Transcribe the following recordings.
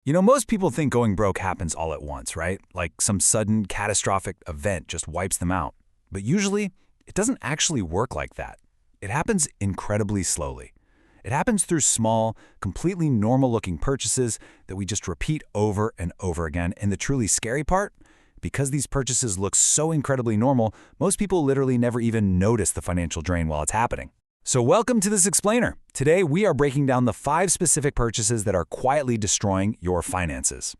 Most people think going broke happens all at once, right? Like some sudden catastrophic event just wipes them out. But usually, it doesn't actually work like that. It happens incredibly slowly. It happens through small, completely normal-looking purchases that we just repeat over and over again. And the truly scary part? Because these purchases look so incredibly normal, most people literally never even notice the financial drain while it's happening. So welcome to this explainer. Today, we are breaking down the 5 specific purchases that are quietly destroying your finances.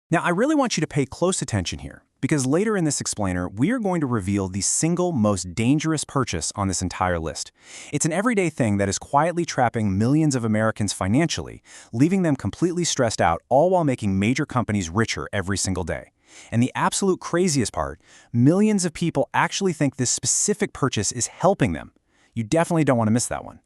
Now, I really want you to pay close attention here, because later in this explainer, we are going to reveal the single most dangerous purchase on this entire list. It's an everyday thing that is quietly trapping millions of Americans financially, leaving them completely stressed out, all while making major companies richer every single day. And the absolute craziest part, millions of people actually think this specific purchase is helping them. You definitely don't want to miss that one.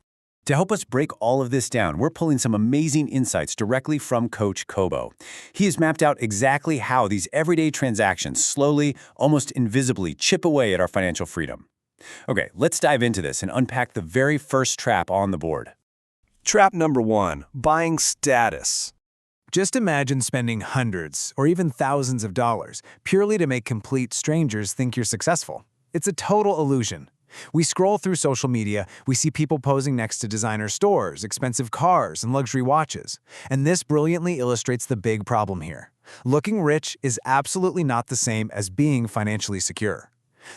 To help us break all of this down, we're pulling some amazing insights directly from Coach Kobo. He has mapped out exactly how these everyday transactions slowly, almost invisibly, chip away at our financial freedom. Okay, let's dive into this and unpack the very first trap on the board. Trap number 1, buying status. Just imagine spending hundreds or even thousands of dollars purely to make complete strangers think you're successful. It's a total illusion. We scroll through social media, we see people posing next to designer stores, expensive cars, and luxury watches. And this brilliantly illustrates the big problem here. Looking rich is absolutely not the same as being financially secure.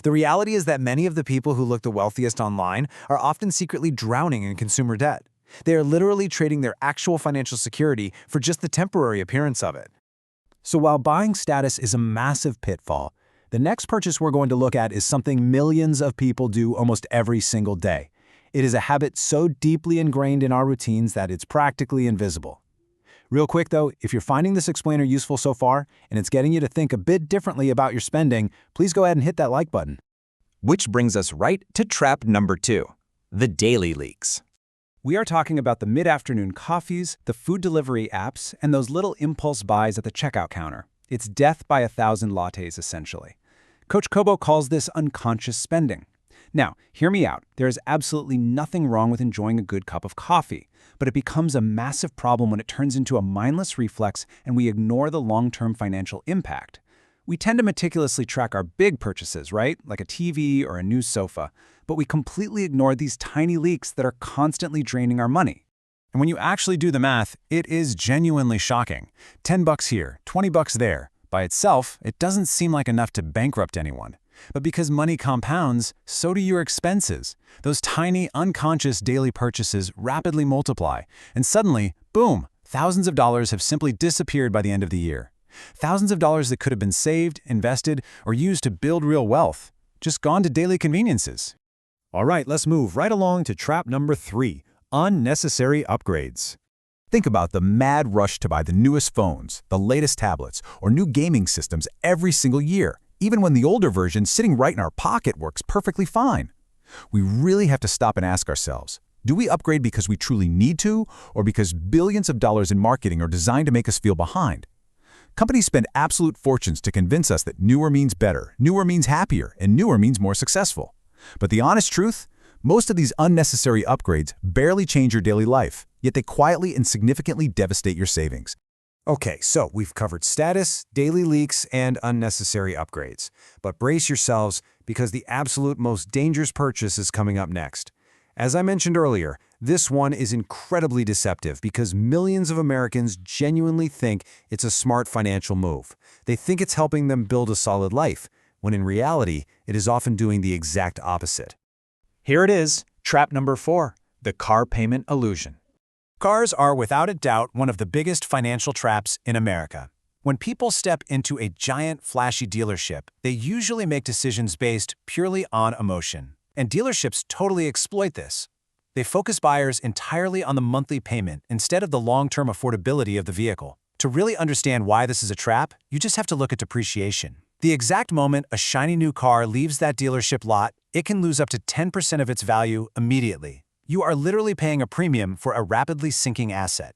The reality is that many of the people who look the wealthiest online are often secretly drowning in consumer debt. They are literally trading their actual financial security for just the temporary appearance of it. So while buying status is a massive pitfall, the next purchase we're going to look at is something millions of people do almost every single day. It is a habit so deeply ingrained in our routines that it's practically invisible. Real quick though, if you're finding this explainer useful so far, and it's getting you to think a bit differently about your spending, please go ahead and hit that like button. Which brings us right to trap number 2, the daily leaks. We are talking about the mid-afternoon coffees, the food delivery apps, and those little impulse buys at the checkout counter. It's death by 1,000 lattes, essentially. Coach Kobo calls this unconscious spending. Now, hear me out. There is absolutely nothing wrong with enjoying a good cup of coffee, but it becomes a massive problem when it turns into a mindless reflex and we ignore the long-term financial impact. We tend to meticulously track our big purchases, right? Like a TV or a new sofa, but we completely ignore these tiny leaks that are constantly draining our money. And when you actually do the math, it is genuinely shocking. $10 here, $20 there. By itself, it doesn't seem like enough to bankrupt anyone. But because money compounds, so do your expenses. Those tiny, unconscious daily purchases rapidly multiply, and suddenly, boom, thousands of dollars have simply disappeared by the end of the year. Thousands of dollars that could have been saved, invested, or used to build real wealth, just gone to daily conveniences. All right, let's move right along to trap number 3, unnecessary upgrades. Think about the mad rush to buy the newest phones, the latest tablets, or new gaming systems every single year, even when the older version sitting right in our pocket works perfectly fine. We really have to stop and ask ourselves, do we upgrade because we truly need to, or because billions of dollars in marketing are designed to make us feel behind? Companies spend absolute fortunes to convince us that newer means better, newer means happier, and newer means more successful. But the honest truth? Most of these unnecessary upgrades barely change your daily life, yet they quietly and significantly devastate your savings. Okay, so we've covered status, daily leaks, and unnecessary upgrades. But brace yourselves because the absolute most dangerous purchase is coming up next. As I mentioned earlier, this one is incredibly deceptive because millions of Americans genuinely think it's a smart financial move. They think it's helping them build a solid life, when in reality, it is often doing the exact opposite. Here it is, trap number 4, the car payment illusion. Cars are without a doubt one of the biggest financial traps in America. When people step into a giant, flashy dealership, they usually make decisions based purely on emotion. And dealerships totally exploit this. They focus buyers entirely on the monthly payment instead of the long-term affordability of the vehicle. To really understand why this is a trap, you just have to look at depreciation. The exact moment a shiny new car leaves that dealership lot, it can lose up to 10% of its value immediately. You are literally paying a premium for a rapidly sinking asset.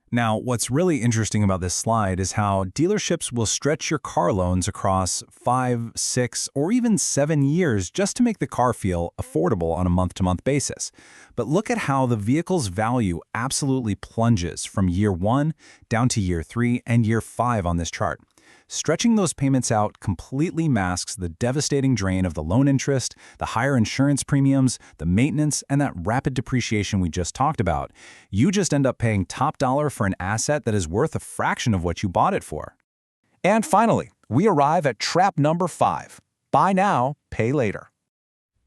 Now, what's really interesting about this slide is how dealerships will stretch your car loans across 5, 6, or even 7 years just to make the car feel affordable on a month-to-month basis. But look at how the vehicle's value absolutely plunges from year 1 down to year 3 and year 5 on this chart. Stretching those payments out completely masks the devastating drain of the loan interest, the higher insurance premiums, the maintenance, and that rapid depreciation we just talked about. You just end up paying top dollar for an asset that is worth a fraction of what you bought it for. And finally, we arrive at trap number 5. Buy now, pay later.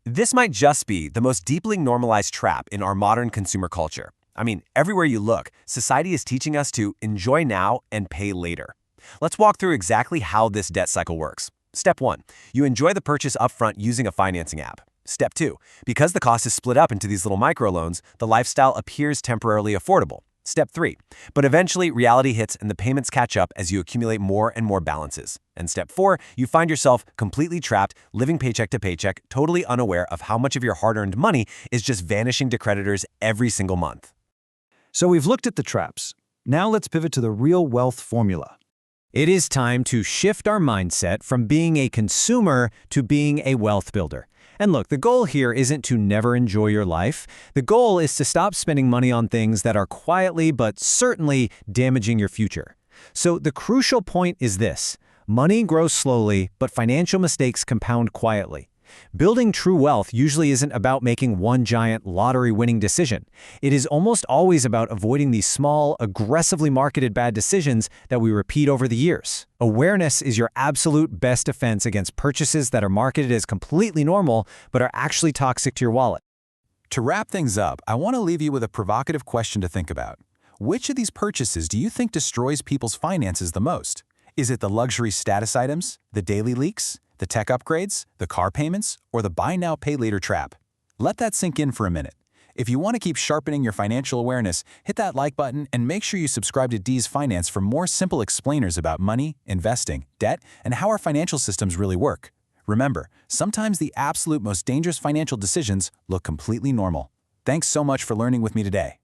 This might just be the most deeply normalized trap in our modern consumer culture. I mean, everywhere you look, society is teaching us to enjoy now and pay later. Let's walk through exactly how this debt cycle works. Step 1. You enjoy the purchase upfront using a financing app. Step 2. Because the cost is split up into these little microloans, the lifestyle appears temporarily affordable. Step 3. But eventually, reality hits and the payments catch up as you accumulate more and more balances. And Step 4, you find yourself completely trapped, living paycheck to paycheck, totally unaware of how much of your hard-earned money is just vanishing to creditors every single month. So we've looked at the traps. Now let's pivot to the real wealth formula. It is time to shift our mindset from being a consumer to being a wealth builder. And look, the goal here isn't to never enjoy your life. The goal is to stop spending money on things that are quietly but certainly damaging your future. So the crucial point is this: money grows slowly, but financial mistakes compound quietly. Building true wealth usually isn't about making one giant lottery-winning decision. It is almost always about avoiding these small, aggressively marketed bad decisions that we repeat over the years. Awareness is your absolute best defense against purchases that are marketed as completely normal but are actually toxic to your wallet. To wrap things up, I want to leave you with a provocative question to think about. Which of these purchases do you think destroys people's finances the most? Is it the luxury status items, the daily leaks, the tech upgrades, the car payments, or the buy now, pay later trap? Let that sink in for a minute. If you want to keep sharpening your financial awareness, hit that like button and make sure you subscribe to Deez Finance for more simple explainers about money, investing, debt, and how our financial systems really work. Remember, sometimes the absolute most dangerous financial decisions look completely normal. Thanks so much for learning with me today.